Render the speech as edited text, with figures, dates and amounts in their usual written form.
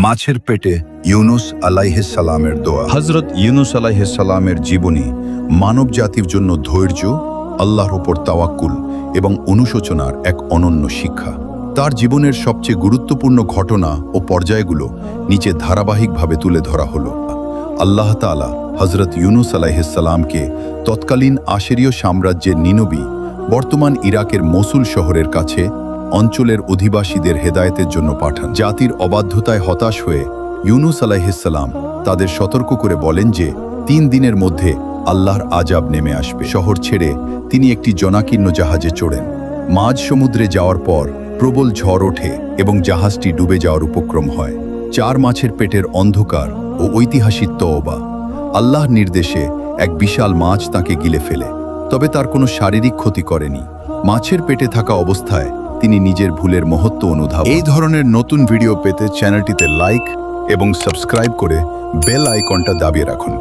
মাছের পেটে ইউনুস আলাইহিস সালামের দোয়া। হযরত ইউনুস আলাইহিস সালামের জীবনী মানব জাতির জন্য ধৈর্য, আল্লাহর উপর তাওয়াক্কুল এবং অনুশোচনার এক অনন্য শিক্ষা। তার জীবনের সবচেয়ে গুরুত্বপূর্ণ ঘটনা ও পর্যায়গুলো নিচে ধারাবাহিকভাবে তুলে ধরা হলো। আল্লাহ তাআলা হযরত ইউনুস আলাইহিস সালামকে তৎকালীন আশিরীয় সাম্রাজ্যের নিনবী, বর্তমান ইরাকের মসুল শহরের কাছে অঞ্চলের অধিবাসীদের হেদায়েতের জন্য পাঠান। জাতির অবাধ্যতায় হতাশ হয়ে ইউনুস আলাইহিস সালাম তাদের সতর্ক করে বলেন যে 3 দিনের মধ্যে আল্লাহর আযাব নেমে আসবে। শহর ছেড়ে তিনি একটি জনাকীর্ণ জাহাজে চড়েন। মাঝ সমুদ্রে যাওয়ার পর প্রবল ঝড় ওঠে এবং জাহাজটি ডুবে যাওয়ার উপক্রম হয়। 4 মাছের পেটের অন্ধকার ও ঐতিহাসিক তওবা। আল্লাহর নির্দেশে এক বিশাল মাছ তাকে গিলে ফেলে, তবে তার কোনো শারীরিক ক্ষতি করেনি। মাছের পেটে থাকা অবস্থায় তিনি নিজের ভুলের মহত্ব অনুধাবন। এই ধরনের নতুন ভিডিও পেতে চ্যানেলটিতে লাইক এবং সাবস্ক্রাইব করে বেল আইকনটা দাবিয়ে রাখুন।